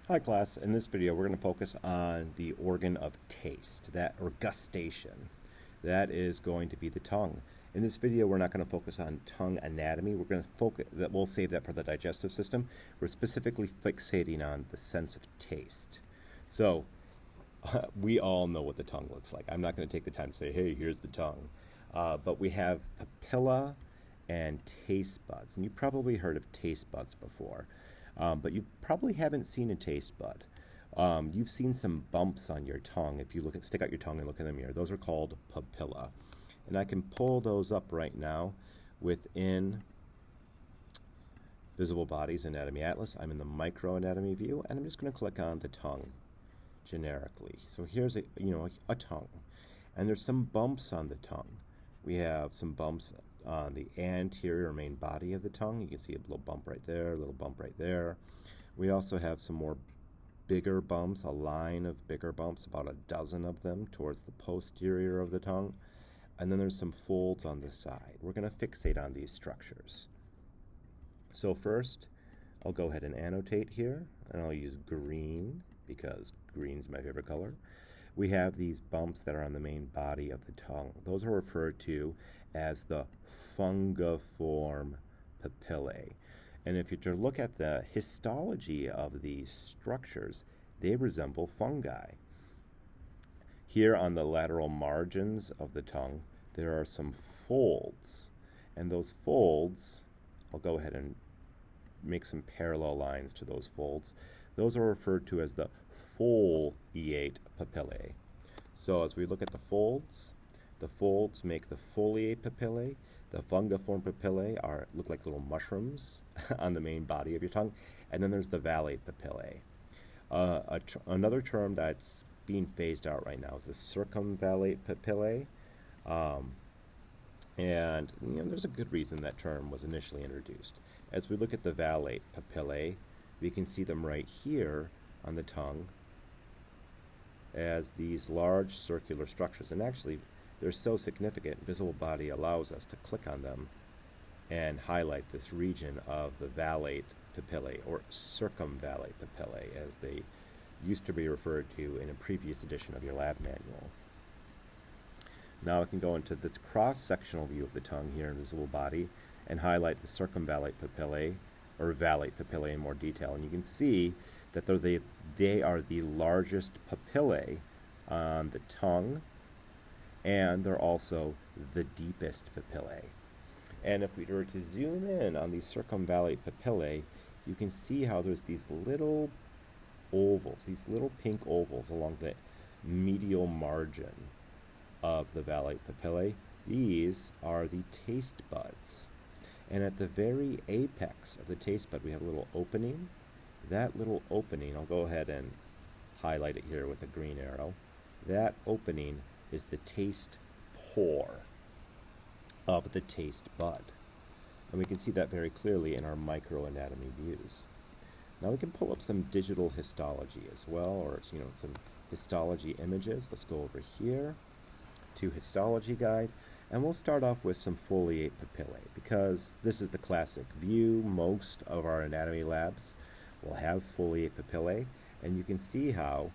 Hi class, in this video we're going to focus on the organ of taste, or gustation. That is going to be the tongue. In this video we're not going to focus on tongue anatomy. We're going to we'll save that for the digestive system. We're specifically fixating on the sense of taste. So we all know what the tongue looks like. I'm not going to take the time to say, hey, here's the tongue. But we have papilla and taste buds. And you've probably heard of taste buds before. But you probably haven't seen a taste bud. You've seen some bumps on your tongue. If you stick out your tongue and look in the mirror, those are called papilla. And I can pull those up right now within Visible Bodies Anatomy Atlas. I'm in the microanatomy view, and I'm just going to click on the tongue generically. So here's a tongue, and there's some bumps on the tongue. We have some bumps on the anterior main body of the tongue. You can see a little bump right there, a little bump right there. We also have some more bigger bumps, a line of bigger bumps, about a dozen of them towards the posterior of the tongue. And then there's some folds on the side. We're going to fixate on these structures. So first, I'll go ahead and annotate here, and I'll use green because green's my favorite color. We have these bumps that are on the main body of the tongue. Those are referred to as the fungiform papillae. And if you to look at the histology of these structures, they resemble fungi. Here on the lateral margins of the tongue, there are some folds. And those folds, I'll go ahead and make some parallel lines to those folds. Those are referred to as the foliate papillae. So as we look at the folds make the foliate papillae. The fungiform papillae look like little mushrooms on the main body of your tongue. And then there's the Valet Papillae. Another term that's being phased out right now is the Circumvale Papillae. And there's a good reason that term was initially introduced. As we look at the Valet Papillae, we can see them right here on the tongue as these large circular structures. And actually, they're so significant, Visible Body allows us to click on them and highlight this region of the Valet Papillae, or Circumvale Papillae, as they used to be referred to in a previous edition of your lab manual. Now I can go into this cross-sectional view of the tongue here in Visible Body and highlight the Circumvale Papillae, or Valet Papillae in more detail. And you can see that they are the largest papillae on the tongue, and they're also the deepest papillae. And if we were to zoom in on these Circumvale Papillae, you can see how there's these little ovals, these little pink ovals along the medial margin of the Valet Papillae. These are the taste buds. And at the very apex of the taste bud, we have a little opening. That little opening, I'll go ahead and highlight it here with a green arrow. That opening is the taste pore of the taste bud. And we can see that very clearly in our microanatomy views. Now we can pull up some digital histology as well, or some histology images. Let's go over here to Histology Guide. And we'll start off with some foliate papillae, because this is the classic view. Most of our anatomy labs will have foliate papillae, and you can see how,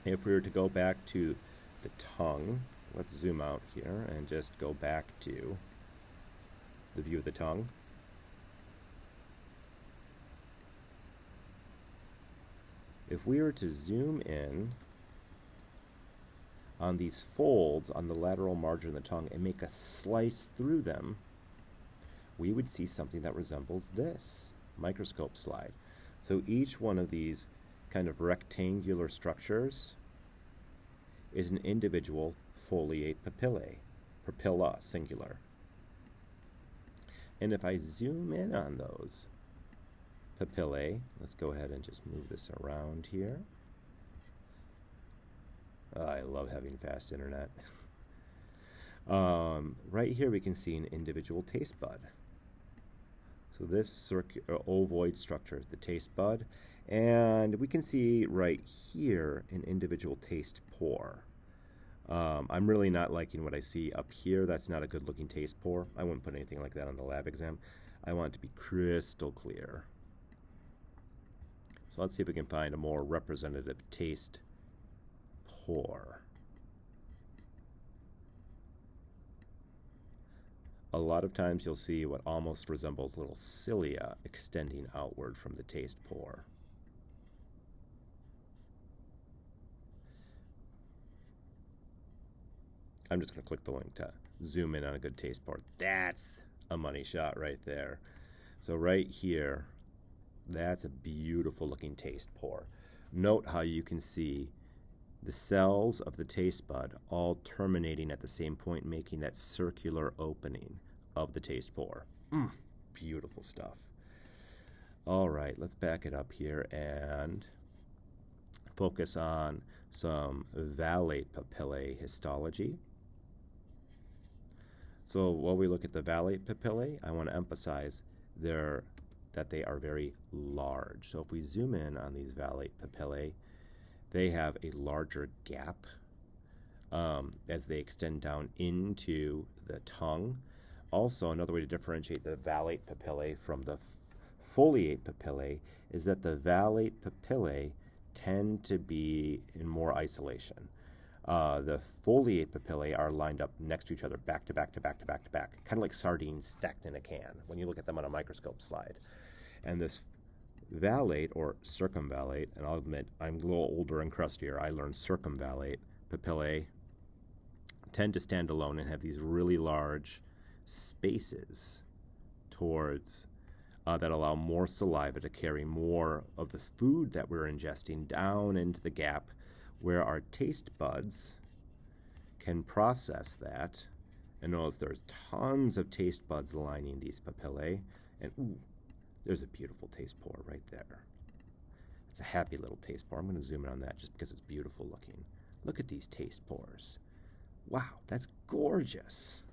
if we were to go back to the tongue, let's zoom out here and just go back to the view of the tongue. If we were to zoom in on these folds on the lateral margin of the tongue and make a slice through them, we would see something that resembles this microscope slide. So each one of these kind of rectangular structures is an individual foliate papillae, papilla singular. And if I zoom in on those papillae, let's go ahead and just move this around here. I love having fast internet. Right here we can see an individual taste bud. So this ovoid structure is the taste bud, and we can see right here an individual taste pore. I'm really not liking what I see up here. That's not a good looking taste pore. I wouldn't put anything like that on the lab exam. I want it to be crystal clear. So let's see if we can find a more representative taste pore. A lot of times you'll see what almost resembles little cilia extending outward from the taste pore. I'm just going to click the link to zoom in on a good taste pore. That's a money shot right there. So right here, that's a beautiful looking taste pore. Note how you can see the cells of the taste bud all terminating at the same point, making that circular opening of the taste pore. Beautiful stuff. All right, let's back it up here and focus on some Valet Papillae histology. So while we look at the Valet Papillae, I want to emphasize that they are very large. So if we zoom in on these Valet Papillae, they have a larger gap as they extend down into the tongue. Also, another way to differentiate the Valet Papillae from the Foliate Papillae is that the Valet Papillae tend to be in more isolation. The Foliate Papillae are lined up next to each other, back to back to back to back to back, kind of like sardines stacked in a can when you look at them on a microscope slide. And this Valate or circumvallate, and I'll admit I'm a little older and crustier, I learned circumvallate papillae tend to stand alone and have these really large spaces towards that allow more saliva to carry more of the food that we're ingesting down into the gap where our taste buds can process that. And notice there's tons of taste buds lining these papillae, and ooh, there's a beautiful taste pore right there. It's a happy little taste pore. I'm going to zoom in on that just because it's beautiful looking. Look at these taste pores. Wow, that's gorgeous.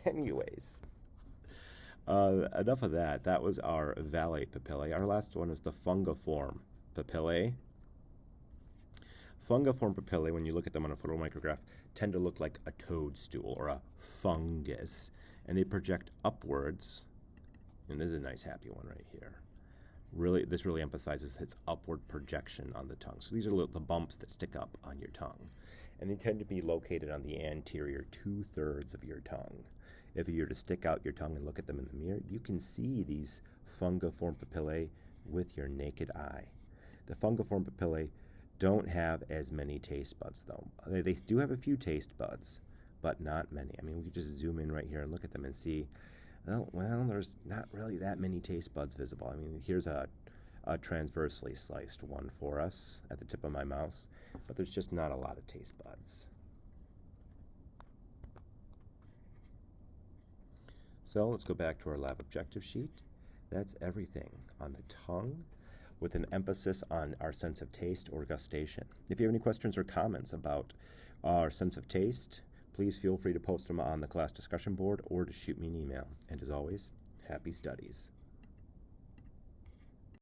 Anyways, enough of that. That was our Valet Papillae. Our last one is the Fungiform Papillae. Fungiform Papillae, when you look at them on a photomicrograph, tend to look like a toadstool or a fungus, and they project upwards. And this is a nice happy one right here. This really emphasizes its upward projection on the tongue. So these are the bumps that stick up on your tongue. And they tend to be located on the anterior 2/3 of your tongue. If you were to stick out your tongue and look at them in the mirror, you can see these fungiform papillae with your naked eye. The fungiform papillae don't have as many taste buds, though. They do have a few taste buds, but not many. I mean, we could just zoom in right here and look at them and see, well, there's not really that many taste buds visible. I mean, here's a transversely sliced one for us at the tip of my mouse, but there's just not a lot of taste buds. So let's go back to our lab objective sheet. That's everything on the tongue, with an emphasis on our sense of taste or gustation. If you have any questions or comments about our sense of taste, please feel free to post them on the class discussion board or to shoot me an email. And as always, happy studies.